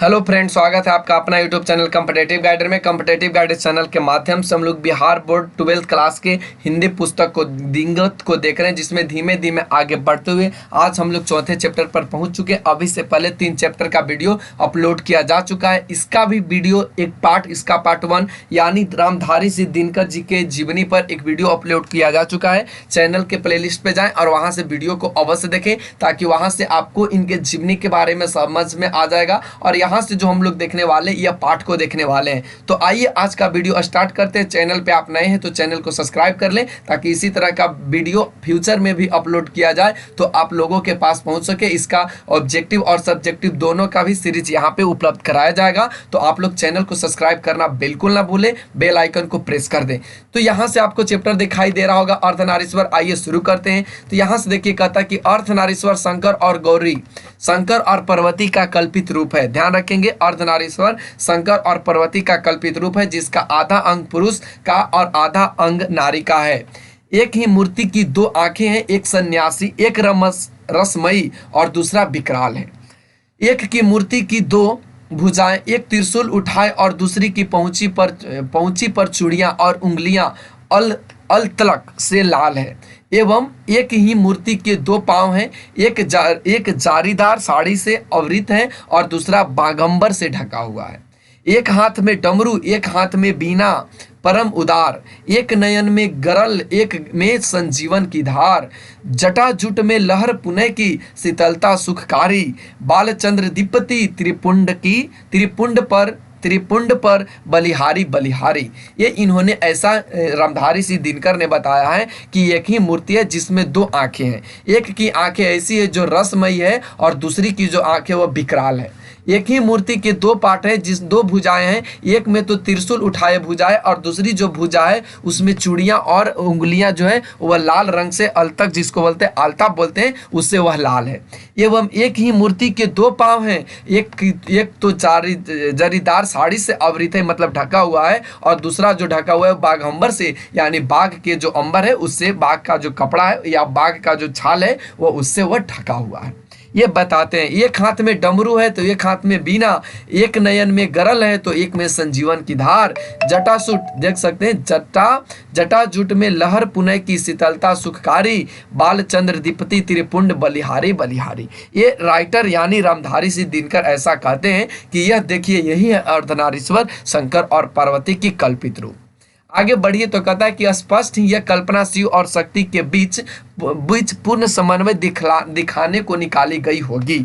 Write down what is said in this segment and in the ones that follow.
Hello friend, स्वागत है आपका अपना यूट्यूब चैनल कॉम्पिटिटिव गाइडर में। कॉम्पिटिटिव गाइडर चैनल के माध्यम से हम लोग बिहार बोर्ड 12th क्लास के हिंदी पुस्तक को दिंगत को देख रहे हैं, जिसमें धीमे धीमे आगे बढ़ते हुए आज हम लोग चौथे चैप्टर पर पहुंच चुके हैं। अभी से पहले 3 चैप्टर का वीडियो अपलोड किया जा चुका है। इसका भी वीडियो एक पार्ट, इसका पार्ट 1 यानी रामधारी सिंह दिनकर जी के जीवनी पर एक वीडियो अपलोड किया जा चुका है। चैनल के प्लेलिस्ट पे जाएं और वहां से वीडियो को अवश्य देखें, ताकि वहां से आपको इनके जीवनी के बारे में समझ में आ जाएगा। और यहाँ से जो हम लोग देखने वाले या पार्ट को देखने वाले हैं, तो आइए आज का वीडियो स्टार्ट करते हैं। चैनल पे आप नए हैं तो चैनल को सब्सक्राइब कर लें, ताकि इसी तरह का वीडियो फ्यूचर में भी अपलोड किया जाए तो आप लोगों के पास पहुंच सके। इसका ऑब्जेक्टिव और सब्जेक्टिव दोनों का भी सीरीज यहाँ पे उपलब्ध कराया जाएगा। तो आप लोग चैनल को सब्सक्राइब करना बिल्कुल ना भूलें, बेल आइकन को प्रेस कर दें। तो यहाँ से आपको चैप्टर दिखाई दे रहा होगा अर्धनारीश्वर। आइए शुरू करते हैं। तो यहाँ से देखिए, कहता है कि अर्धनारीश्वर शंकर और गौरी, शंकर और पार्वती का कल्पित रूप है। ध्यान रखेंगे, अर्धनारीश्वर शंकर और पार्वती का कल्पित रूप है, जिसका आधा अंग पुरुष का और आधा अंग नारी का है। एक ही मूर्ति की 2 आंखें हैं, एक सन्यासी, एक रसमयी और दूसरा विकराल है। एक की मूर्ति की 2 भुजाएं, एक त्रिशूल उठाए और दूसरी की पहुंची पर चूड़ियां और उंगलियां अलतलक से लाल है। एवं एक ही मूर्ति के 2 पांव हैं, एक जारीदार साड़ी से आवृत है और दूसरा बागंबर से ढका हुआ है। एक हाथ में डमरू, एक हाथ में बीना परम उदार, एक नयन में गरल, एक में संजीवन की धार। जटाजुट में लहर पुनः की शीतलता सुखकारी, बालचंद्र दीप्ति त्रिपुंड पर बलिहारी बलिहारी। ये इन्होंने ऐसा रामधारी सिंह दिनकर ने बताया है कि एक ही मूर्ति है जिसमें 2 आंखें हैं। एक की आंखें ऐसी है जो रसमयी है और दूसरी की जो आंखें वो विकराल है। एक ही मूर्ति के 2 पार्ट है, जिस 2 भुजाएं हैं। एक में तो त्रिशूल उठाए भुजाएं और दूसरी जो भुजा है उसमें चूड़ियां और उंगलियां जो है वह लाल रंग से अलतक, जिसको बोलते हैं आलता बोलते हैं, उससे वह लाल है। एवं एक ही मूर्ति के 2 पांव हैं। एक तो जरीदार साड़ी से आवृत है, मतलब ढका हुआ है, और दूसरा जो ढका हुआ है बाघंबर से, यानी बाघ के जो अंबर है उससे, बाघ का जो कपड़ा है या बाघ का जो छाल है वो उससे वह ढका हुआ है। ये बताते हैं। एक हाथ में डमरू है तो एक हाथ में बीना, एक नयन में गरल है तो एक में संजीवन की धार। जटासुट देख सकते हैं, जटाजुट में लहर पुनः की शीतलता सुखकारी, बालचंद्र दीप्ति त्रिपुंड बलिहारी बलिहारी। ये राइटर यानी रामधारी सिंह दिनकर ऐसा कहते हैं कि यह देखिए, यही है अर्धनारीश्वर शंकर और पार्वती की कल्पित रूप। आगे बढ़िए तो कहता है कि स्पष्ट ही यह कल्पना शिव और शक्ति के बीच पूर्ण समन्वय दिखाने को निकाली गई होगी,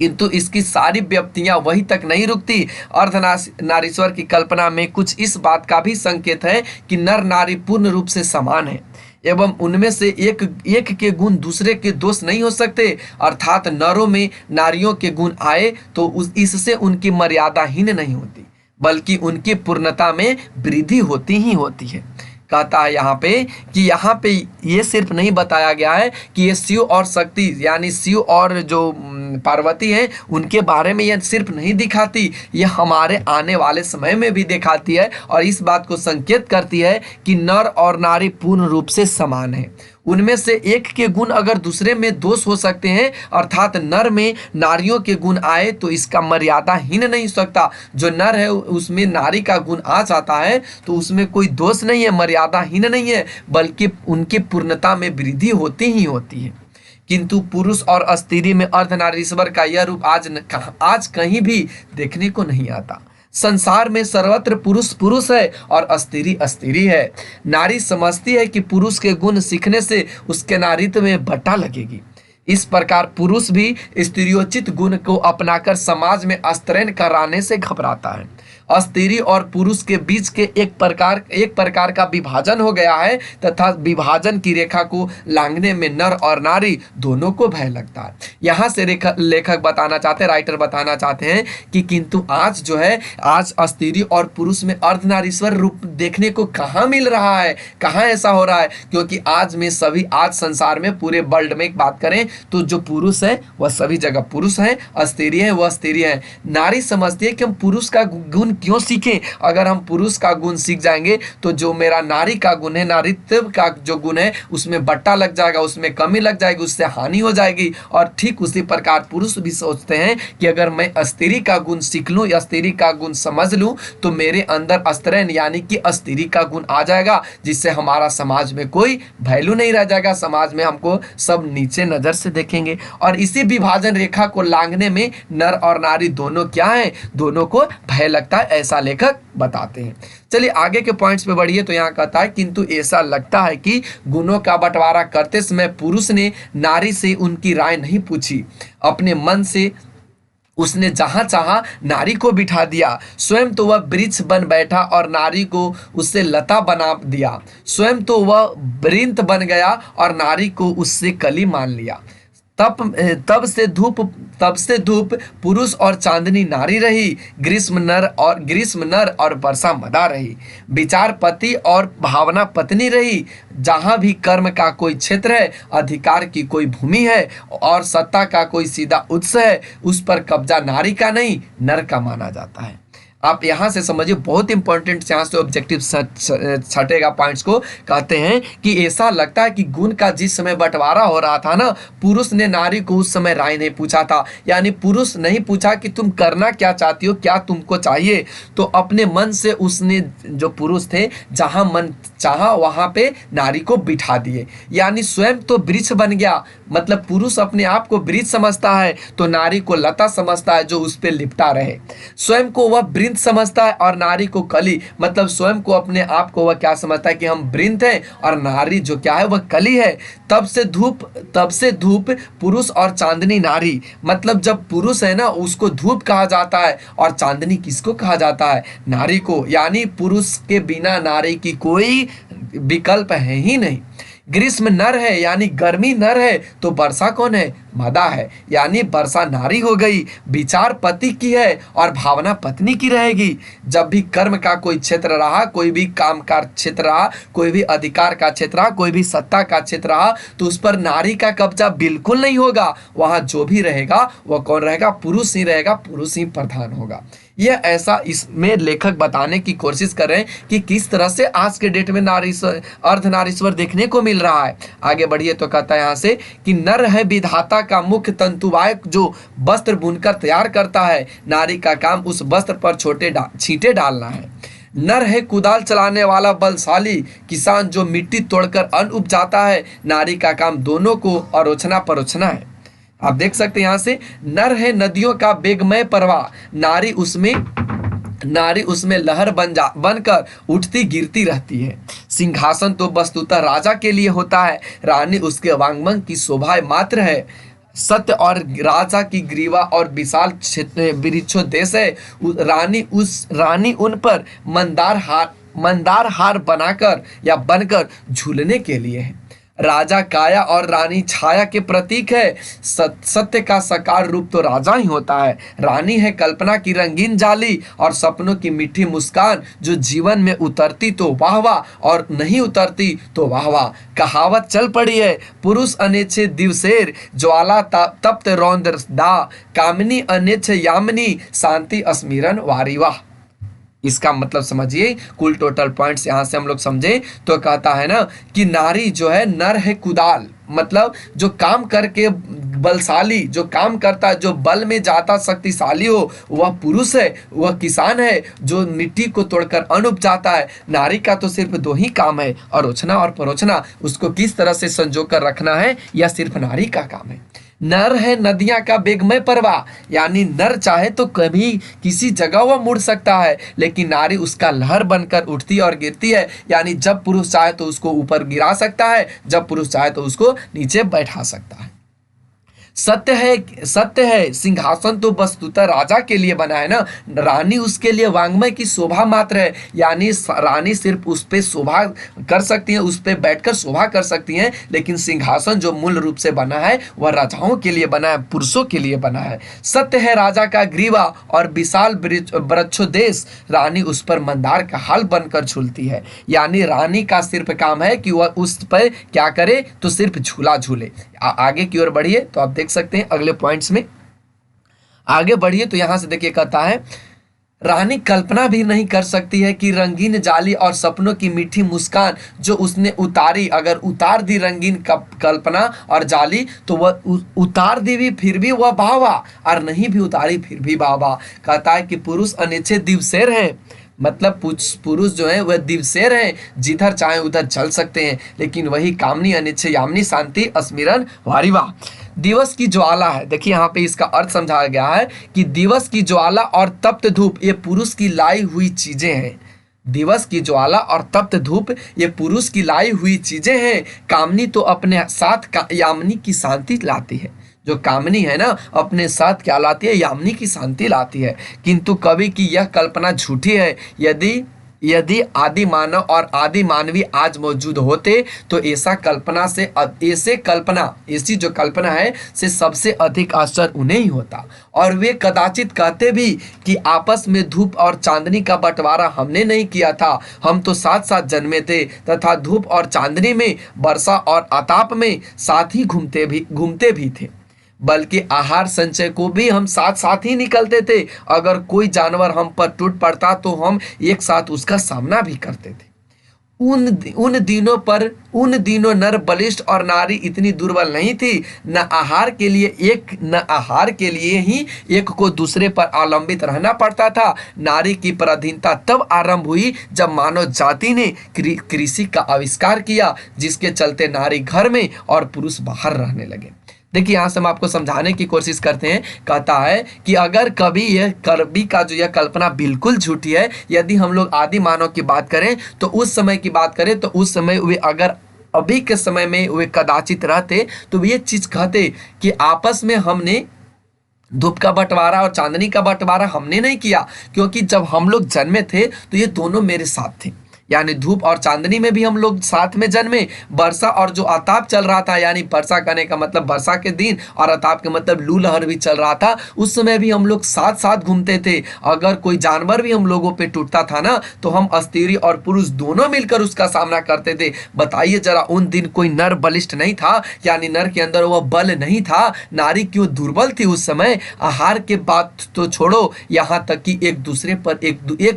किंतु इसकी सारी व्याप्तियां वहीं तक नहीं रुकती। अर्धनारीश्वर की कल्पना में कुछ इस बात का भी संकेत है कि नर नारी पूर्ण रूप से समान है, एवं उनमें से एक के गुण दूसरे के दोष नहीं हो सकते। अर्थात नरों में नारियों के गुण आए तो इससे उनकी मर्यादा हीन नहीं होती, बल्कि उनकी पूर्णता में वृद्धि होती ही होती है। कहता है यहाँ पे ये सिर्फ नहीं बताया गया है कि ये शिव और शक्ति यानी शिव और जो पार्वती है उनके बारे में ये सिर्फ नहीं दिखाती, ये हमारे आने वाले समय में भी दिखाती है और इस बात को संकेत करती है कि नर और नारी पूर्ण रूप से समान है। उनमें से एक के गुण अगर दूसरे में दोष हो सकते हैं, अर्थात नर में नारियों के गुण आए तो इसका मर्यादा हीन नहीं हो सकता। जो नर है उसमें नारी का गुण आ जाता है तो उसमें कोई दोष नहीं है, मर्यादा हीन नहीं है, बल्कि उनकी पूर्णता में वृद्धि होती ही होती है। किंतु पुरुष और स्त्री में अर्धनारीश्वर का यह रूप आज कहीं भी देखने को नहीं आता। संसार में सर्वत्र पुरुष पुरुष है और स्त्री स्त्री है। नारी समझती है कि पुरुष के गुण सीखने से उसके नारीत्व में बट्टा लगेगी। इस प्रकार पुरुष भी स्त्रियोचित गुण को अपनाकर समाज में स्तरण कराने से घबराता है। स्त्री और पुरुष के बीच के एक प्रकार का विभाजन हो गया है, तथा विभाजन की रेखा को लांघने में नर और नारी दोनों को भय लगता है। यहाँ से लेखक बताना चाहते हैं, राइटर बताना चाहते हैं कि किंतु आज जो है, आज स्त्री और पुरुष में अर्धनारीश्वर रूप देखने को कहाँ मिल रहा है, कहाँ ऐसा हो रहा है? क्योंकि आज संसार में पूरे वर्ल्ड में एक बात करें तो जो पुरुष है वह सभी जगह पुरुष है, स्त्री है वह स्त्री है। नारी समझती है कि हम पुरुष का गुण क्यों सीखें? अगर हम पुरुष का गुण सीख जाएंगे तो जो मेरा नारी का गुण है, नारीत्व का जो गुण है, उसमें बट्टा लग जाएगा, उसमें कमी लग जाएगी, उससे हानि हो जाएगी। और ठीक उसी प्रकार पुरुष भी सोचते हैं कि अगर मैं स्त्री का गुण सीख लूं या स्त्री का गुण समझ लूं तो मेरे अंदर स्त्रैण यानी कि स्त्री का गुण आ जाएगा, जिससे हमारा समाज में कोई वैल्यू नहीं रह जाएगा, समाज में हमको सब नीचे नजर से देखेंगे। और इसी विभाजन रेखा को लांघने में नर और नारी दोनों क्या है, दोनों को भय लगता है, ऐसा लेखक बताते हैं। चलिए आगे के पॉइंट्स पे बढ़िए। तो यहाँ कहता है किंतु ऐसा लगता है कि गुणों का बंटवारा करते समय पुरुष ने नारी से उनकी राय नहीं पूछी, अपने मन से उसने जहां चाहा नारी को बिठा दिया। स्वयं तो वह वृक्ष बन बैठा और नारी को उससे लता बना दिया। स्वयं तो वह वृंत बन गया और नारी को उससे कली मान लिया। तब से धूप पुरुष और चांदनी नारी रही, ग्रीष्म नर और वर्षा मदा रही। विचार पति और भावना पत्नी रही। जहां भी कर्म का कोई क्षेत्र है, अधिकार की कोई भूमि है और सत्ता का कोई सीधा उत्स है, उस पर कब्जा नारी का नहीं नर का माना जाता है। आप यहाँ से समझिए, बहुत इंपॉर्टेंट यहाँ से ऑब्जेक्टिव छटेगा पॉइंट्स को। कहते हैं कि ऐसा लगता है कि गुण का जिस समय बंटवारा हो रहा था ना, पुरुष ने नारी को उस समय राय नहीं पूछा था। यानी पुरुष नहीं पूछा कि तुम करना क्या चाहती हो, क्या तुमको चाहिए, तो अपने मन से उसने, जो पुरुष थे, जहाँ मन चाहा वहाँ पे नारी को बिठा दिए। यानी स्वयं तो वृक्ष बन गया, मतलब पुरुष अपने आप को वृक्ष समझता है तो नारी को लता समझता है जो उस पर लिपटा रहे। स्वयं को वह वृंत समझता है और नारी को कली, मतलब स्वयं को अपने आप को वह क्या समझता है कि हम वृंत हैं और नारी जो क्या है वह कली है। तब से धूप पुरुष और चांदनी नारी, मतलब जब पुरुष है ना उसको धूप कहा जाता है और चांदनी किसको कहा जाता है, नारी को। यानी पुरुष के बिना नारी की कोई विकल्प है ही नहीं। ग्रीष्म नर है यानी गर्मी नर है, तो वर्षा कौन है, मदा है, यानी वर्षा नारी हो गई। विचार पति की है और भावना पत्नी की रहेगी। जब भी कर्म का कोई क्षेत्र रहा, कोई भी काम का क्षेत्र रहा, कोई भी अधिकार का क्षेत्र रहा, कोई भी सत्ता का क्षेत्र रहा, तो उस पर नारी का कब्जा बिल्कुल नहीं होगा। वहां जो भी रहेगा वह कौन रहेगा, पुरुष ही रहेगा, पुरुष ही प्रधान होगा। यह ऐसा इसमें लेखक बताने की कोशिश कर रहे हैं कि किस तरह से आज के डेट में अर्धनारीश्वर देखने को मिल रहा है। आगे बढ़िए तो कहता है यहाँ से कि नर है विधाता का मुख्य तंतुवायक जो वस्त्र बुनकर तैयार करता है, नारी का काम उस वस्त्र पर छोटे छींटे डालना है। नर है कुदाल चलाने वाला बलशाली किसान जो मिट्टी तोड़कर अन्न उपजाता है, नारी का काम दोनों को अरोचना परोचना है। आप देख सकते हैं यहाँ से, नर है नदियों का बेगमय प्रवाह, नारी उसमें लहर बनकर उठती गिरती रहती है। सिंहासन तो वस्तुतः राजा के लिए होता है, रानी उसके वांगमंग की शोभा मात्र है। सत्य और राजा की ग्रीवा और विशाल वृक्षो देश है। रानी उन पर मंदार हार बनाकर या बनकर झूलने के लिए है। राजा काया और रानी छाया के प्रतीक है। सत्य का साकार रूप तो राजा ही होता है। रानी है कल्पना की रंगीन जाली और सपनों की मीठी मुस्कान जो जीवन में उतरती तो वाह वाह और नहीं उतरती तो वाह वाह। कहावत चल पड़ी है, पुरुष अनेच्छे दिवसेर ज्वाला तप्त रौद्र दा, कामिनी अनेच्छ यामिनी शांति अस्मिरन वारिवाह। इसका मतलब समझिए, कुल टोटल पॉइंट्स यहाँ से हम लोग समझे तो कहता है ना कि नारी जो है, नर है कुदाल, मतलब जो काम करके बलशाली, जो काम करता है, जो बल में ज्यादा शक्तिशाली हो वह पुरुष है। वह किसान है जो मिट्टी को तोड़कर अन्न उपजाता है। नारी का तो सिर्फ दो ही काम है, अरोचना और परोचना। उसको किस तरह से संजो कर रखना है यह सिर्फ नारी का काम है। नर है नदियां का बेगमय प्रवाह, यानी नर चाहे तो कभी किसी जगह वह मुड़ सकता है, लेकिन नारी उसका लहर बनकर उठती और गिरती है। यानी जब पुरुष चाहे तो उसको ऊपर गिरा सकता है, जब पुरुष चाहे तो उसको नीचे बैठा सकता है। सत्य है सिंहासन तो वस्तुतः राजा के लिए बना है ना, रानी उसके लिए वांग्मय की शोभा मात्र है। यानी रानी सिर्फ उस पे शोभा कर सकती है, उस पे बैठकर शोभा कर सकती हैं, लेकिन सिंहासन जो मूल रूप से बना है वह राजाओं के लिए बना है, पुरुषों के लिए बना है। सत्य है राजा का ग्रीवा और विशाल वृक्षोदेश, रानी उस पर मंदार का हाल बनकर झूलती है। यानी रानी का सिर्फ काम है कि वह उस पर क्या करे, तो सिर्फ झूला झूले। आगे की ओर बढ़िए तो आप देख सकते हैं अगले पॉइंट्स में। आगे बढ़िए तो यहां से देखिए कहता है रानी कल्पना भी नहीं कर सकती है कि रंगीन जाली और सपनों की मीठी मुस्कान जो उसने उतारी, अगर उतार दी रंगीन कल्पना और जाली तो वह उतार दी भी फिर भी वह भावा, और नहीं भी उतारी फिर भी भावा। कहता है कि पुरुष अनिच्छे दिवसेर है, मतलब पुरुष जो है वह दिवसेर है, जिधर चाहे उधर चल सकते हैं, लेकिन वही कामनी अनिच्छे यामिनी शांति अस्मिरन वारिवा। दिवस की ज्वाला है, देखिए यहाँ पे इसका अर्थ समझाया गया है कि दिवस की ज्वाला और तप्त धूप ये पुरुष की लाई हुई चीजें हैं। दिवस की ज्वाला और तप्त धूप ये पुरुष की लाई हुई चीजें हैं। कामनी तो अपने साथ यामिनी की शांति लाती है, जो कामनी है ना अपने साथ क्या लाती है, यामिनी की शांति लाती है। किंतु कवि की यह कल्पना झूठी है। यदि आदि मानव और आदि मानवी आज मौजूद होते तो ऐसी जो कल्पना है से सबसे अधिक आश्चर्य उन्हें ही होता, और वे कदाचित कहते भी कि आपस में धूप और चांदनी का बंटवारा हमने नहीं किया था, हम तो साथ साथ जन्मे थे तथा धूप और चांदनी में, वर्षा और आताप में साथ ही घूमते भी थे, बल्कि आहार संचय को भी हम साथ साथ ही निकलते थे। अगर कोई जानवर हम पर टूट पड़ता तो हम एक साथ उसका सामना भी करते थे। उन दिनों नर बलिष्ठ और नारी इतनी दुर्बल नहीं थी। न आहार के लिए ही एक को दूसरे पर अवलंबित रहना पड़ता था। नारी की पराधीनता तब आरंभ हुई जब मानव जाति ने कृषि का आविष्कार किया, जिसके चलते नारी घर में और पुरुष बाहर रहने लगे। देखिए यहाँ से हम आपको समझाने की कोशिश करते हैं। कहता है कि अगर कवि का जो यह कल्पना बिल्कुल झूठी है, यदि हम लोग आदि मानव की बात करें तो उस समय की बात करें तो उस समय वे अगर अभी के समय में वे कदाचित रहते तो वे ये चीज कहते कि आपस में हमने धूप का बंटवारा और चांदनी का बंटवारा हमने नहीं किया, क्योंकि जब हम लोग जन्मे थे तो ये दोनों मेरे साथ थे, यानी धूप और चांदनी में भी हम लोग साथ में जन्मे। वर्षा और जो आताप चल रहा था, यानी वर्षा करने का मतलब वर्षा के दिन और आताप के मतलब लू लहर भी चल रहा था, उस समय भी हम लोग साथ साथ घूमते थे। अगर कोई जानवर भी हम लोगों पे टूटता था ना तो हम स्त्री और पुरुष दोनों मिलकर उसका सामना करते थे। बताइए जरा, उन दिन कोई नर बलिष्ठ नहीं था, यानी नर के अंदर वह बल नहीं था। नारी क्यों दुर्बल थी उस समय। आहार के बात तो छोड़ो, यहाँ तक कि एक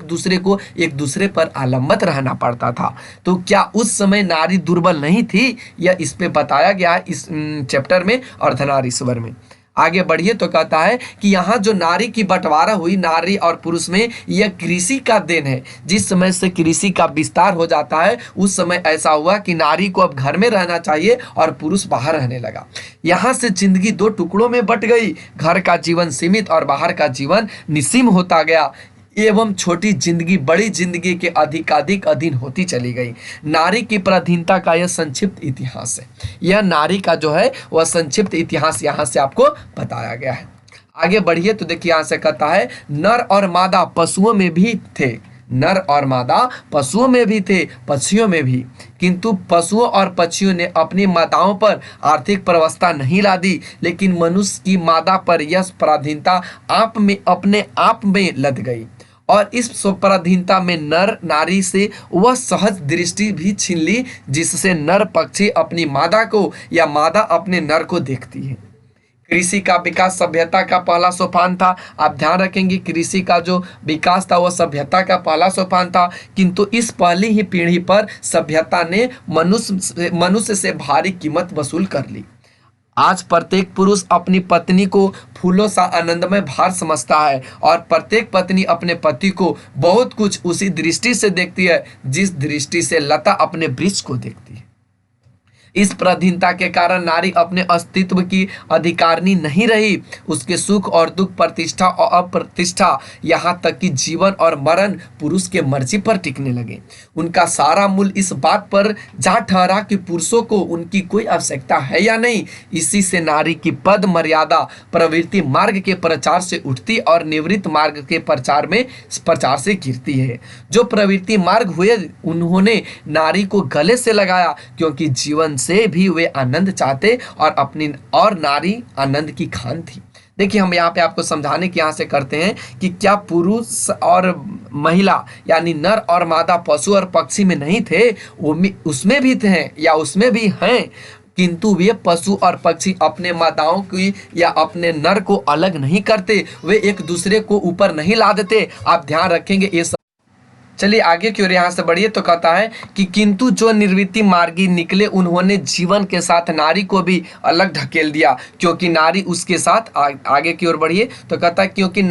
दूसरे पर आलम्बित रहना पड़ता था। तो क्या उस समय नारी दुर्बल नहीं थी? यह इस पे बताया गया है इस चैप्टर में अर्धनारीश्वर में। आगे बढ़िए तो कहता है कि यहाँ जो नारी की बंटवारा हुई नारी और पुरुष में, यह कृषि का देन है। जिस समय से कृषि का विस्तार हो जाता है उस समय ऐसा हुआ कि नारी को अब घर में रहना चाहिए और पुरुष बाहर रहने लगा। यहाँ से जिंदगी दो टुकड़ों में बट गई। घर का जीवन सीमित और बाहर का जीवन निस्सीम होता गया, एवं छोटी जिंदगी बड़ी जिंदगी के अधिकाधिक अधीन होती चली गई। नारी की पराधीनता का यह संक्षिप्त इतिहास है। यह नारी का जो है वह संक्षिप्त इतिहास यहाँ से आपको बताया गया है। आगे बढ़िए तो देखिए यहाँ से कहता है नर और मादा पशुओं में भी थे। नर और मादा पशुओं में भी थे, पक्षियों में भी, किंतु पशुओं और पक्षियों ने अपनी माताओं पर आर्थिक व्यवस्था नहीं ला दी, लेकिन मनुष्य की मादा पर यह पराधीनता अपने आप में लद गई, और इस पराधीनता में नर नारी से वह सहज दृष्टि भी छीन ली जिससे नर पक्षी अपनी मादा को या मादा अपने नर को देखती है। कृषि का विकास सभ्यता का पहला सोपान था। आप ध्यान रखेंगे, कृषि का जो विकास था वह सभ्यता का पहला सोपान था, किंतु इस पहली ही पीढ़ी पर सभ्यता ने मनुष्य से भारी कीमत वसूल कर ली। आज प्रत्येक पुरुष अपनी पत्नी को फूलों सा आनंदमय भार समझता है, और प्रत्येक पत्नी अपने पति को बहुत कुछ उसी दृष्टि से देखती है जिस दृष्टि से लता अपने वृक्ष को देखती है। इस पराधीनता के कारण नारी अपने अस्तित्व की अधिकारिणी नहीं रही। उसके सुख और दुख, प्रतिष्ठा और अप्रतिष्ठा, यहाँ तक कि जीवन और मरण पुरुष के मर्जी पर टिकने लगे। उनका सारा मूल इस बात पर जा ठहरा कि पुरुषों को उनकी कोई आवश्यकता है या नहीं। इसी से नारी की पद मर्यादा प्रवृत्ति मार्ग के प्रचार से उठती और निवृत्त मार्ग के प्रचार से गिरती है। जो प्रवृत्ति मार्ग हुए उन्होंने नारी को गले से लगाया, क्योंकि जीवन से भी वे आनंद चाहते और नारी आनंद की खान थी। देखिए हम यहाँ पे आपको समझाने की यहाँ से करते हैं कि क्या पुरुष और महिला यानी नर और मादा पशु और पक्षी में नहीं थे, उसमें भी थे या उसमें भी हैं। किंतु वे पशु और पक्षी अपने मादाओं की या अपने नर को अलग नहीं करते, वे एक दूसरे को ऊपर नहीं ला देते। आप ध्यान रखेंगे ये सब। चलिए आगे की ओर यहाँ से बढ़िए तो कहता है कि किंतु जो निर्वृत्ति मार्गी निकले उन्होंने जीवन के साथ नारी को भी अलग ढकेल दिया, क्योंकि नारी उसके साथ आगे की ओर बढ़िए तो कहता है क्योंकि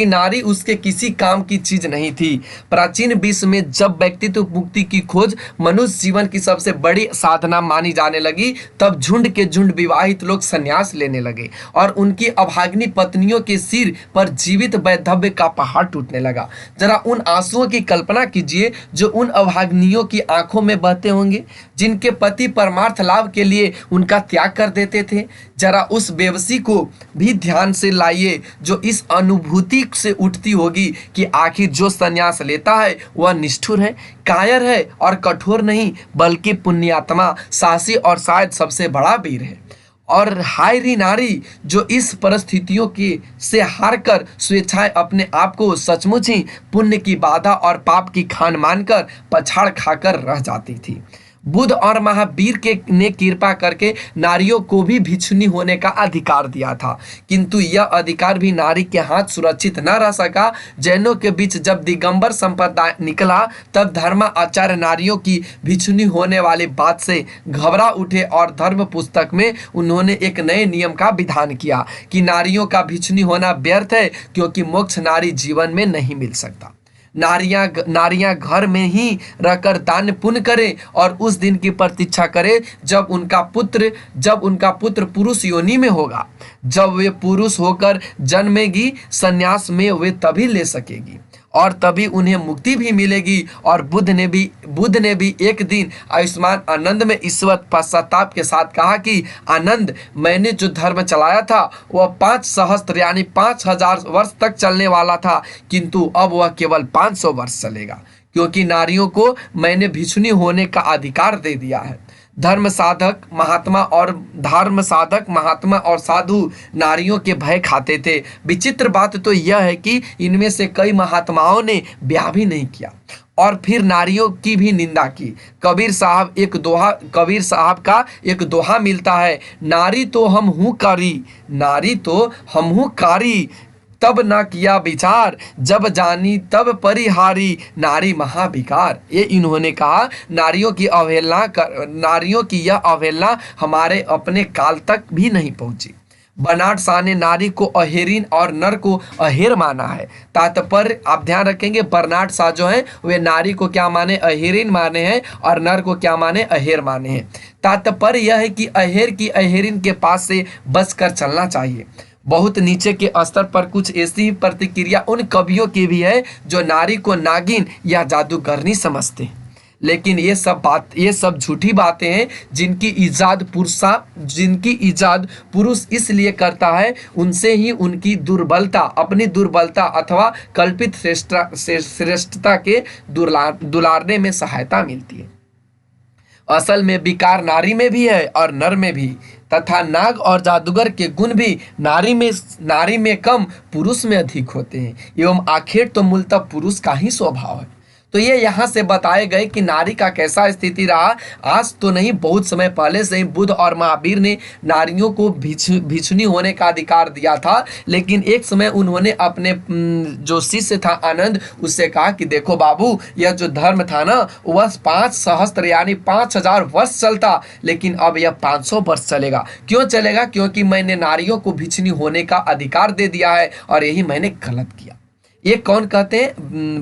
नारी उसके किसी काम की चीज नहीं थी। प्राचीन विश्व में जब व्यक्तित्व मुक्ति की खोज मनुष्य जीवन की सबसे बड़ी साधना मानी जाने लगी, तब झुंड के झुंड विवाहित लोग संन्यास लेने लगे और उनकी अभागिनी पत्नियों के सिर पर जीवित वैधव्य का पहाड़ टूटने लगा। जरा उन आंसुओं की कल्पना कीजिए जो उन अभागिनियों की आंखों में बहते होंगे, जिनके पति परमार्थ लाभ के लिए उनका त्याग कर देते थे। जरा उस बेबसी को भी ध्यान से लाइए जो इस अनुभूति से उठती होगी कि आखिर जो संन्यास लेता है वह निष्ठुर है, कायर है और कठोर नहीं, बल्कि पुण्यात्मा, साहसी और शायद सबसे बड़ा वीर है। और हाय री नारी जो इस परिस्थितियों की से हार कर स्वेच्छाएं अपने आप को सचमुच ही पुण्य की बाधा और पाप की खान मानकर पछाड़ खाकर रह जाती थी। बुद्ध और महावीर ने कृपा करके नारियों को भी भिक्षुनी होने का अधिकार दिया था, किंतु यह अधिकार भी नारी के हाथ सुरक्षित न रह सका। जैनों के बीच जब दिगंबर संप्रदाय निकला, तब धर्माचार्य नारियों की भिक्षुनी होने वाली बात से घबरा उठे और धर्म पुस्तक में उन्होंने एक नए नियम का विधान किया कि नारियों का भिक्षुनी होना व्यर्थ है, क्योंकि मोक्ष नारी जीवन में नहीं मिल सकता। नारियां घर में ही रहकर दान पुण्य करें और उस दिन की प्रतीक्षा करें जब उनका पुत्र पुरुष योनि में होगा। जब वे पुरुष होकर जन्मेगी, संन्यास में वे तभी ले सकेगी और तभी उन्हें मुक्ति भी मिलेगी। और बुद्ध ने भी एक दिन आयुष्मान आनंद में ईश्वर पश्चाताप के साथ कहा कि आनंद, मैंने जो धर्म चलाया था वह 5 सहस्त्र यानी 5000 वर्ष तक चलने वाला था, किंतु अब वह केवल 500 वर्ष चलेगा, क्योंकि नारियों को मैंने भिक्षुनी होने का अधिकार दे दिया है। धर्म साधक महात्मा और साधु नारियों के भय खाते थे। विचित्र बात तो यह है कि इनमें से कई महात्माओं ने ब्याह भी नहीं किया और फिर नारियों की भी निंदा की। कबीर साहब का एक दोहा मिलता है, नारी तो हम हूँ कारी, तब न किया विचार, जब जानी तब परिहारी, नारी महाविकार। ये इन्होंने कहा, नारियों की यह अवहेलना हमारे अपने काल तक भी नहीं पहुंची। बर्नार्ड शॉ ने नारी को अहेरिन और नर को अहेर माना है। तात्पर्य आप ध्यान रखेंगे, बर्नार्ड शॉ जो है वे नारी को क्या माने, अहेरिन माने हैं, और नर को क्या माने, अहेर माने हैं। तात्पर्य यह है कि अहेर की अहेरिन के पास से बचकर चलना चाहिए। बहुत नीचे के स्तर पर कुछ ऐसी ही प्रतिक्रिया उन कवियों की भी है जो नारी को नागिन या जादूगरनी समझते हैं। लेकिन ये सब झूठी बातें हैं जिनकी इजाद पुरुष इसलिए करता है, उनसे ही उनकी अपनी दुर्बलता अथवा कल्पित श्रेष्ठता के दुलारने में सहायता मिलती है। असल में विकार नारी में भी है और नर में भी, तथा नाग और जादूगर के गुण भी नारी में कम पुरुष में अधिक होते हैं, एवं आखिर तो मूलतः पुरुष का ही स्वभाव है। तो ये यहाँ से बताए गए कि नारी का कैसा स्थिति रहा। आज तो नहीं, बहुत समय पहले से ही बुद्ध और महावीर ने नारियों को भिक्षुनी होने का अधिकार दिया था। लेकिन एक समय उन्होंने अपने जो शिष्य था आनंद, उससे कहा कि देखो बाबू, यह जो धर्म था ना वह 5 सहस्त्र यानी 5000 वर्ष चलता, लेकिन अब यह 500 वर्ष चलेगा। क्यों चलेगा? क्योंकि मैंने नारियों को भिक्षुनी होने का अधिकार दे दिया है और यही मैंने गलत किया। ये कौन कहते हैं?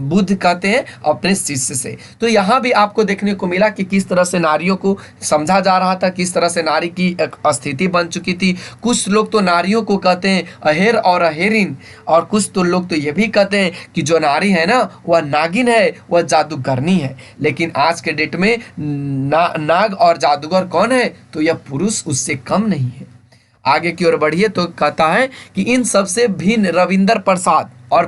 बुद्ध कहते हैं अपने शिष्य से। तो यहाँ भी आपको देखने को मिला कि किस तरह से नारियों को समझा जा रहा था, किस तरह से नारी की एक स्थिति बन चुकी थी। कुछ लोग तो नारियों को कहते हैं अहेर और अहेरिन, और कुछ तो लोग तो ये भी कहते हैं कि जो नारी है ना वह नागिन है, वह जादूगरनी है। लेकिन आज के डेट में नाग और जादूगर कौन है? तो यह पुरुष उससे कम नहीं है। आगे की ओर बढ़िए तो कहता है कि इन सबसे भिन्न रविंद्र प्रसाद और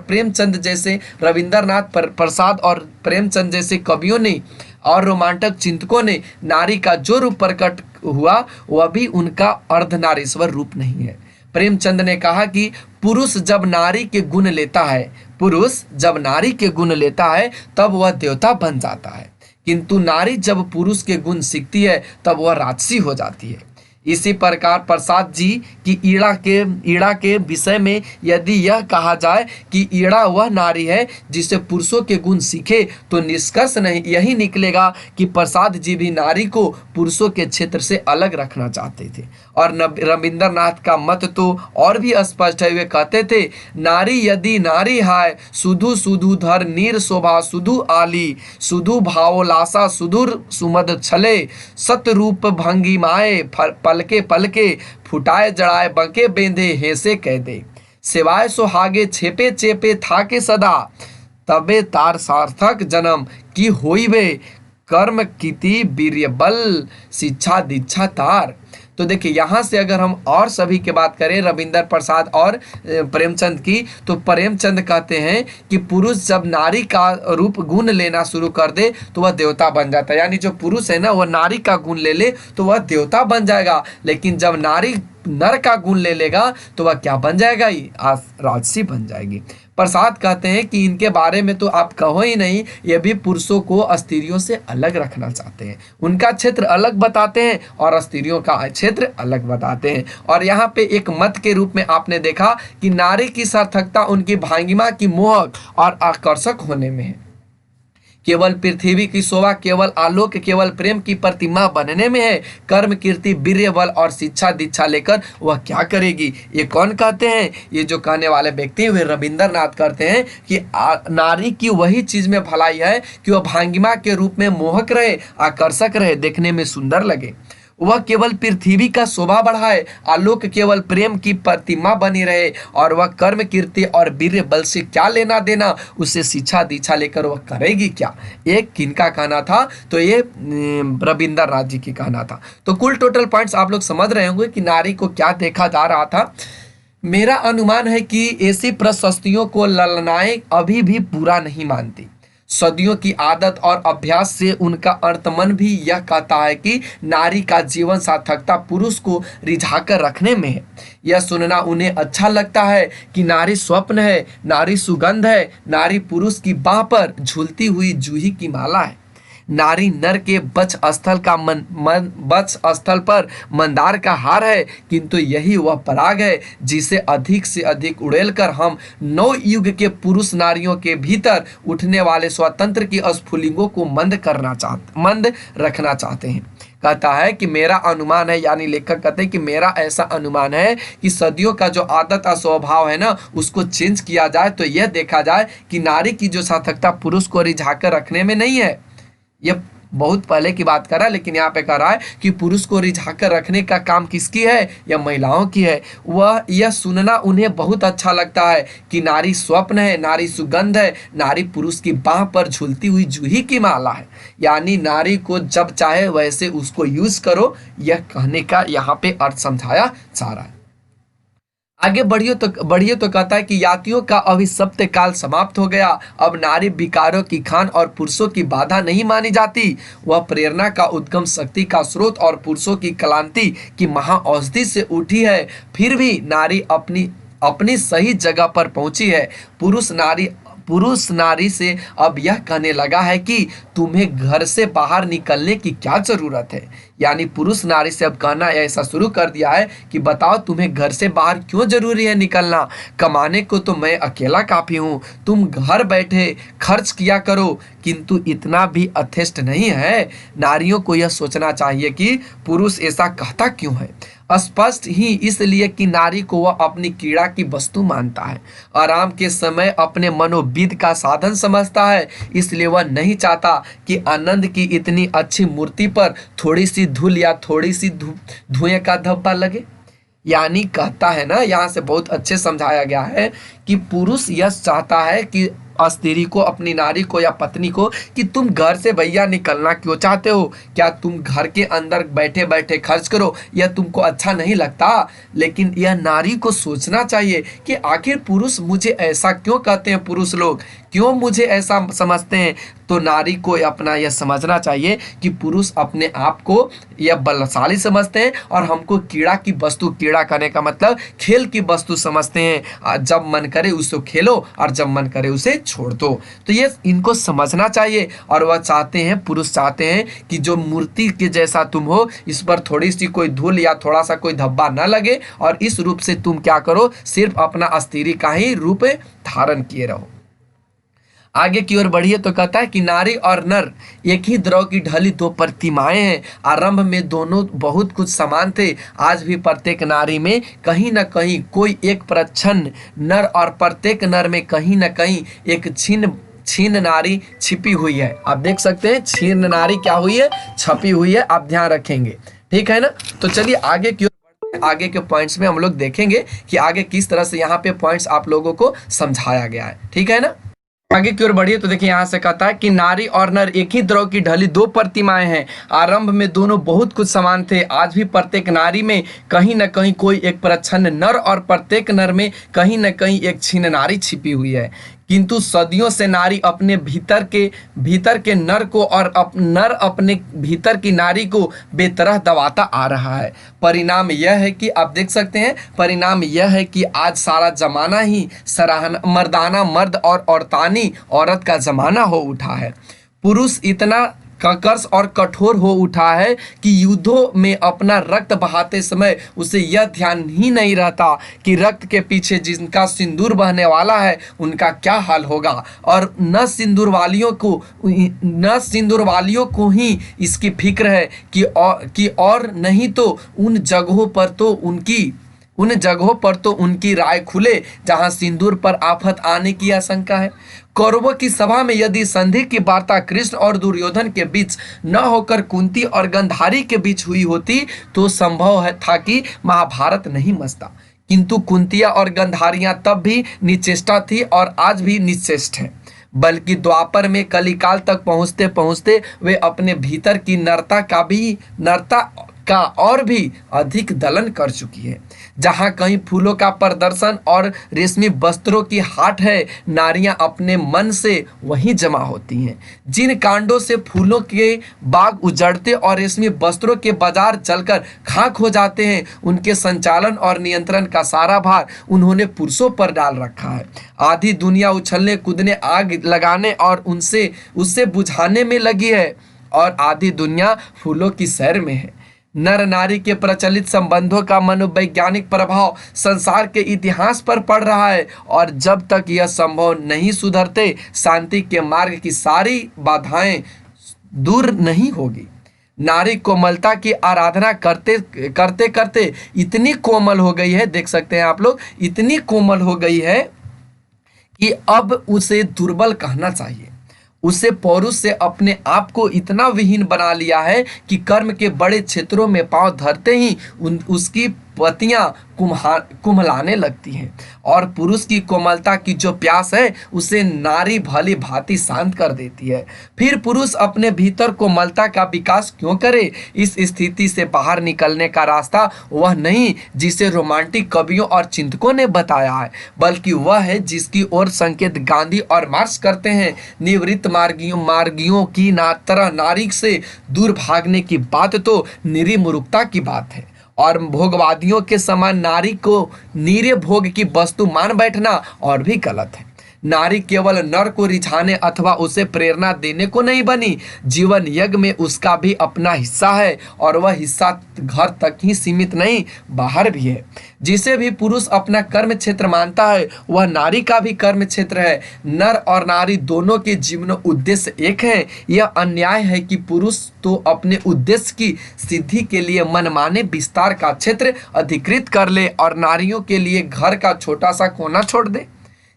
प्रेमचंद जैसे कवियों ने और रोमांटक चिंतकों ने नारी का जो रूप प्रकट हुआ वह भी उनका अर्धनारीश्वर रूप नहीं है। प्रेमचंद ने कहा कि पुरुष जब नारी के गुण लेता है तब वह देवता बन जाता है, किंतु नारी जब पुरुष के गुण सीखती है तब वह राजसी हो जाती है। इसी प्रकार प्रसाद जी की ईड़ा के विषय में यदि यह कहा जाए कि ईड़ा वह नारी है जिसे पुरुषों के गुण सीखे, तो निष्कर्ष नहीं यही निकलेगा कि प्रसाद जी भी नारी को पुरुषों के क्षेत्र से अलग रखना चाहते थे। और रविंद्रनाथ का मत तो और भी स्पष्ट है। वे कहते थे, नारी यदि नारी है सुधु सुधु धर नीर शोभा सुधु आली सुधु भावलासा सुधुर सुमद छले सतरूप भंगी माए पलके पलके फुटाए जड़ाए बंके बेंधे हेसे कह दे सिवाय सुहागे छेपे चेपे था के सदा तबे तार सार्थक जन्म की होइबे कर्म कीति वीर्य बल शिक्षा दीक्षा तार। तो देखिए यहाँ से अगर हम और सभी की बात करें रविंद्र प्रसाद और प्रेमचंद की, तो प्रेमचंद कहते हैं कि पुरुष जब नारी का रूप गुण लेना शुरू कर दे तो वह देवता बन जाता है। यानी जो पुरुष है ना वह नारी का गुण ले ले तो वह देवता बन जाएगा, लेकिन जब नारी नर का गुण ले लेगा तो वह क्या बन जाएगा, राजसी बन जाएगी। प्रसाद कहते हैं कि इनके बारे में तो आप कहो ही नहीं, ये भी पुरुषों को स्त्रियों से अलग रखना चाहते हैं। उनका क्षेत्र अलग बताते हैं और स्त्रियों का क्षेत्र अलग बताते हैं। और यहाँ पे एक मत के रूप में आपने देखा कि नारी की सार्थकता उनकी भांगिमा की मोहक और आकर्षक होने में है, केवल पृथ्वी की शोभा केवल आलोक केवल प्रेम की प्रतिमा बनने में है। कर्म कीर्ति वीर्य बल और शिक्षा दीक्षा लेकर वह क्या करेगी। ये कौन कहते हैं, ये जो कहने वाले व्यक्ति वे रविंद्रनाथ कहते हैं कि नारी की वही चीज में भलाई है कि वह भांगिमा के रूप में मोहक रहे, आकर्षक रहे, देखने में सुंदर लगे। वह केवल पृथ्वी का शोभा बढ़ाए, आलोक केवल प्रेम की प्रतिमा बनी रहे, और वह कर्म कीर्ति और वीर्य बल से क्या लेना देना, उसे शिक्षा दीक्षा लेकर वह करेगी क्या। एक किनका कहना था, तो ये रविंद्रनाथ जी की कहना था। तो कुल टोटल पॉइंट्स आप लोग समझ रहे होंगे कि नारी को क्या देखा जा रहा था। मेरा अनुमान है कि ऐसी प्रशस्तियों को ललनाएं अभी भी पूरा नहीं मानती। सदियों की आदत और अभ्यास से उनका अंतमन भी यह कहता है कि नारी का जीवन सार्थकता पुरुष को रिझाकर रखने में है। यह सुनना उन्हें अच्छा लगता है कि नारी स्वप्न है, नारी सुगंध है, नारी पुरुष की बाह पर झूलती हुई जूही की माला है, नारी नर के बच स्थल पर मंदार का हार है, किंतु यही वह पराग है जिसे अधिक से अधिक उड़ेल कर हम नौ युग के पुरुष नारियों के भीतर उठने वाले स्वतंत्र की स्फुलिंगों को मंद रखना चाहते हैं। कहता है कि मेरा अनुमान है, यानी लेखक कहते हैं कि मेरा ऐसा अनुमान है कि सदियों का जो आदत और स्वभाव है ना उसको चेंज किया जाए, तो यह देखा जाए कि नारी की जो सार्थकता पुरुष को रिझाकर रखने में नहीं है। यह बहुत पहले की बात कर रहा है, लेकिन यहाँ पे कह रहा है कि पुरुष को रिझाकर रखने का काम किसकी है, यह महिलाओं की है। वह यह सुनना उन्हें बहुत अच्छा लगता है कि नारी स्वप्न है, नारी सुगंध है, नारी पुरुष की बाह पर झूलती हुई जूही की माला है। यानी नारी को जब चाहे वैसे उसको यूज करो, यह कहने का यहाँ पे अर्थ समझाया जा रहा है। आगे बढ़िए तो कहता है कि यातियों का अभिशप्त काल समाप्त हो गया। अब नारी विकारों की खान और पुरुषों की बाधा नहीं मानी जाती। वह प्रेरणा का उद्गम, शक्ति का स्रोत और पुरुषों की क्लांति की महाऔषधि से उठी है। फिर भी नारी अपनी सही जगह पर पहुंची है। पुरुष नारी से अब यह कहने लगा है कि तुम्हें घर से बाहर निकलने की क्या जरूरत है। यानी पुरुष नारी से अब कहना ऐसा शुरू कर दिया है कि बताओ तुम्हें घर से बाहर क्यों जरूरी है निकलना, कमाने को तो मैं अकेला काफी हूँ, तुम घर बैठे खर्च किया करो। किंतु इतना भी यथेष्ट नहीं है। नारियों को यह सोचना चाहिए कि पुरुष ऐसा कहता क्यों है। स्पष्ट ही इसलिए कि नारी को वह अपनी कीड़ा की वस्तु मानता है, आराम के समय अपने मनोविद का साधन समझता है। इसलिए वह नहीं चाहता कि आनंद की इतनी अच्छी मूर्ति पर थोड़ी सी धूल या थोड़ी सी धुएं का धब्बा लगे। यानी कहता है ना, यहाँ से बहुत अच्छे समझाया गया है कि पुरुष यह चाहता है कि स्त्री को, अपनी नारी को या पत्नी को, कि तुम घर से भैया निकलना क्यों चाहते हो, क्या तुम घर के अंदर बैठे बैठे खर्च करो, यह तुमको अच्छा नहीं लगता। लेकिन यह नारी को सोचना चाहिए कि आखिर पुरुष मुझे ऐसा क्यों कहते हैं, पुरुष लोग क्यों मुझे ऐसा समझते हैं। तो नारी को अपना यह समझना चाहिए कि पुरुष अपने आप को यह बलशाली समझते हैं और हमको कीड़ा की वस्तु, कीड़ा करने का मतलब खेल की वस्तु समझते हैं। जब मन करे उसको खेलो और जब मन करे उसे छोड़ दो। तो ये इनको समझना चाहिए। और वह चाहते हैं, पुरुष चाहते हैं कि जो मूर्ति के जैसा तुम हो, इस पर थोड़ी सी कोई धूल या थोड़ा सा कोई धब्बा न लगे, और इस रूप से तुम क्या करो, सिर्फ अपना स्त्री का ही रूप धारण किए रहो। आगे की ओर बढ़िए तो कहता है कि नारी और नर एक ही द्रव की ढली दो प्रतिमाएं हैं। आरंभ में दोनों बहुत कुछ समान थे, आज भी प्रत्येक नारी में कहीं न कहीं कोई एक प्रच्छन्न नर, और प्रत्येक नर में कहीं न कहीं एक छीन नारी छिपी हुई है। आप देख सकते हैं छीन नारी क्या हुई है, छपी हुई है। आप ध्यान रखेंगे, ठीक है ना। तो चलिए आगे की ओर, आगे के पॉइंट्स में हम लोग देखेंगे कि आगे किस तरह से यहाँ पे पॉइंट्स आप लोगों को समझाया गया है, ठीक है ना। आगे की ओर बढ़िए तो देखिए यहाँ से कहता है कि नारी और नर एक ही द्रव की ढली दो प्रतिमाएं हैं। आरंभ में दोनों बहुत कुछ समान थे, आज भी प्रत्येक नारी में कहीं न कहीं कोई एक प्रच्छन्न नर, और प्रत्येक नर में कहीं न कहीं एक छीन नारी छिपी हुई है। किंतु सदियों से नारी अपने भीतर के नर को, और नर अपने भीतर की नारी को बेतरह दबाता आ रहा है। परिणाम यह है कि आप देख सकते हैं, परिणाम यह है कि आज सारा जमाना ही सराहना मर्दाना मर्द और औरतानी औरत का जमाना हो उठा है। पुरुष इतना कर्कश और कठोर हो उठा है कि युद्धों में अपना रक्त बहाते समय उसे यह ध्यान ही नहीं रहता कि रक्त के पीछे जिनका सिंदूर बहने वाला है उनका क्या हाल होगा। और न सिंदूर वालियों को ही इसकी फिक्र है कि और नहीं तो उन जगहों पर तो उनकी राय खुले जहां सिंदूर पर आफत आने की आशंका है। कौरवों की सभा में यदि संधि की वार्ता कृष्ण और दुर्योधन के बीच न होकर कुंती और गंधारी के बीच हुई होती तो संभव था कि महाभारत नहीं मचता। किंतु कुंतिया और गंधारियां तब भी निश्चेष्टा थी और आज भी निश्चेष्ट हैं, बल्कि द्वापर में कलिकाल तक पहुंचते पहुंचते वे अपने भीतर की नरता का और भी अधिक दलन कर चुकी है। जहां कहीं फूलों का प्रदर्शन और रेशमी वस्त्रों की हाट है, नारियां अपने मन से वहीं जमा होती हैं। जिन कांडों से फूलों के बाग उजड़ते और रेशमी वस्त्रों के बाजार जलकर खाक हो जाते हैं, उनके संचालन और नियंत्रण का सारा भार उन्होंने पुरुषों पर डाल रखा है। आधी दुनिया उछलने कूदने, आग लगाने और उससे बुझाने में लगी है, और आधी दुनिया फूलों की सैर में है। नर नारी के प्रचलित संबंधों का मनोवैज्ञानिक प्रभाव संसार के इतिहास पर पड़ रहा है, और जब तक यह संभव नहीं सुधरते, शांति के मार्ग की सारी बाधाएं दूर नहीं होगी। नारी कोमलता की आराधना करते करते इतनी कोमल हो गई है, देख सकते हैं आप लोग, इतनी कोमल हो गई है कि अब उसे दुर्बल कहना चाहिए। उसे पौरुष से अपने आप को इतना विहीन बना लिया है कि कर्म के बड़े क्षेत्रों में पांव धरते ही उसकी पतियां कुम्हलाने लगती हैं, और पुरुष की कोमलता की जो प्यास है उसे नारी भली भांति शांत कर देती है। फिर पुरुष अपने भीतर कोमलता का विकास क्यों करे? इस स्थिति से बाहर निकलने का रास्ता वह नहीं जिसे रोमांटिक कवियों और चिंतकों ने बताया है, बल्कि वह है जिसकी ओर संकेत गांधी और मार्क्स करते हैं। निवृत्त मार्गियों की तरह नारी से दूर भागने की बात तो निरी मूर्खता की बात है, और भोगवादियों के समान नारी को नीरे भोग की वस्तु मान बैठना और भी गलत है। नारी केवल नर को रिझाने अथवा उसे प्रेरणा देने को नहीं बनी, जीवन यज्ञ में उसका भी अपना हिस्सा है, और वह हिस्सा घर तक ही सीमित नहीं, बाहर भी है। जिसे भी पुरुष अपना कर्म क्षेत्र मानता है वह नारी का भी कर्म क्षेत्र है। नर और नारी दोनों के जीवन उद्देश्य एक है। यह अन्याय है कि पुरुष तो अपने उद्देश्य की सिद्धि के लिए मनमाने विस्तार का क्षेत्र अधिकृत कर ले और नारियों के लिए घर का छोटा सा कोना छोड़ दे।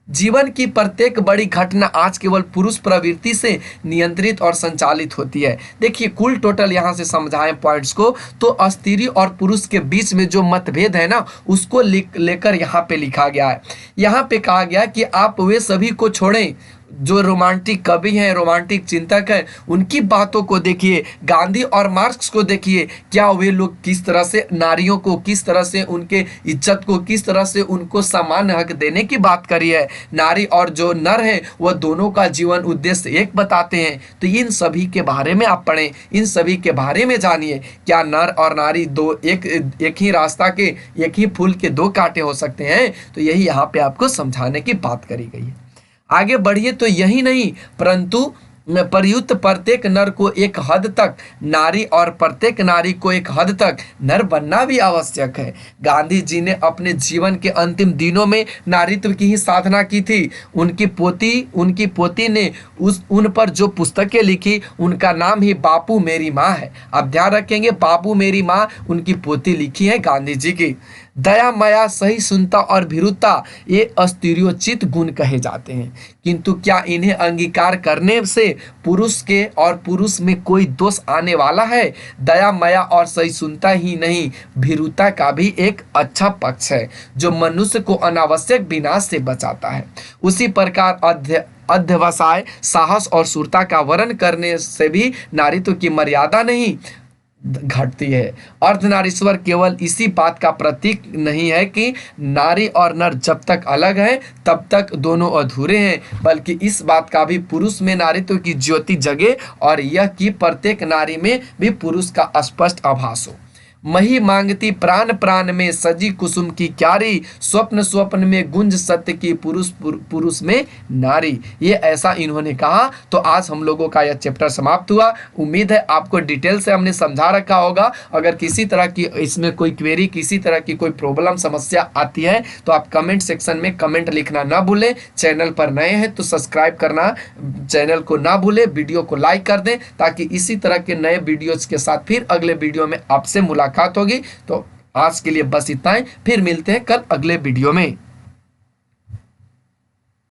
जीवन की प्रत्येक बड़ी घटना आज केवल पुरुष प्रवृत्ति से नियंत्रित और संचालित होती है। देखिए कुल टोटल यहाँ से समझाएं पॉइंट्स को, तो स्त्री और पुरुष के बीच में जो मतभेद है ना, उसको लेकर यहाँ पे लिखा गया है। यहाँ पे कहा गया कि आप वे सभी को छोड़ें जो रोमांटिक कवि हैं, रोमांटिक चिंतक हैं, उनकी बातों को देखिए, गांधी और मार्क्स को देखिए, क्या वे लोग किस तरह से नारियों को, किस तरह से उनके इज्जत को, किस तरह से उनको समान हक देने की बात करी है। नारी और जो नर है वह दोनों का जीवन उद्देश्य एक बताते हैं। तो इन सभी के बारे में आप पढ़ें, इन सभी के बारे में जानिए। क्या नर और नारी दो एक ही रास्ता के, एक ही फूल के दो कांटे हो सकते हैं? तो यही यहाँ पे आपको समझाने की बात करी गई है। आगे बढ़िए तो यही नहीं, परंतु प्रयुक्त प्रत्येक नर को एक हद तक नारी और प्रत्येक नारी को एक हद तक नर बनना भी आवश्यक है। गांधी जी ने अपने जीवन के अंतिम दिनों में नारीत्व की ही साधना की थी। उनकी पोती ने उन पर जो पुस्तकें लिखी उनका नाम ही बापू मेरी माँ है। आप ध्यान रखेंगे, बापू मेरी माँ उनकी पोती लिखी है गांधी जी की। दया, माया, सहिष्णुता और भीरुता ये अस्तिर्योचित गुण कहे जाते हैं, किंतु क्या इन्हें अंगीकार करने से पुरुष में कोई दोष आने वाला है? दया, माया और सहिष्णुता ही नहीं, भीरुता का भी एक अच्छा पक्ष है जो मनुष्य को अनावश्यक विनाश से बचाता है। उसी प्रकार अध्यवसाय, साहस और शूरता का वर्ण करने से भी नारीत्व की मर्यादा नहीं घटती है। अर्धनारीश्वर केवल इसी बात का प्रतीक नहीं है कि नारी और नर जब तक अलग हैं तब तक दोनों अधूरे हैं, बल्कि इस बात का भी पुरुष में नारीत्व की ज्योति जगे और यह कि प्रत्येक नारी में भी पुरुष का स्पष्ट आभास हो। मही मांगती प्राण प्राण में सजी कुसुम की क्यारी, स्वप्न स्वप्न में गुंज सत्य की पुरुष में नारी। ये ऐसा इन्होंने कहा। तो आज हम लोगों का यह चैप्टर समाप्त हुआ। उम्मीद है आपको डिटेल से हमने समझा रखा होगा। अगर किसी तरह की इसमें कोई क्वेरी, किसी तरह की कोई प्रॉब्लम समस्या आती है तो आप कमेंट सेक्शन में कमेंट लिखना ना भूलें। चैनल पर नए हैं तो सब्सक्राइब करना चैनल को ना भूलें, वीडियो को लाइक कर दें ताकि इसी तरह के नए वीडियोज के साथ फिर अगले वीडियो में आपसे मुलाकात होगी। तो आज के लिए बस इतना ही, फिर मिलते हैं कल अगले वीडियो में।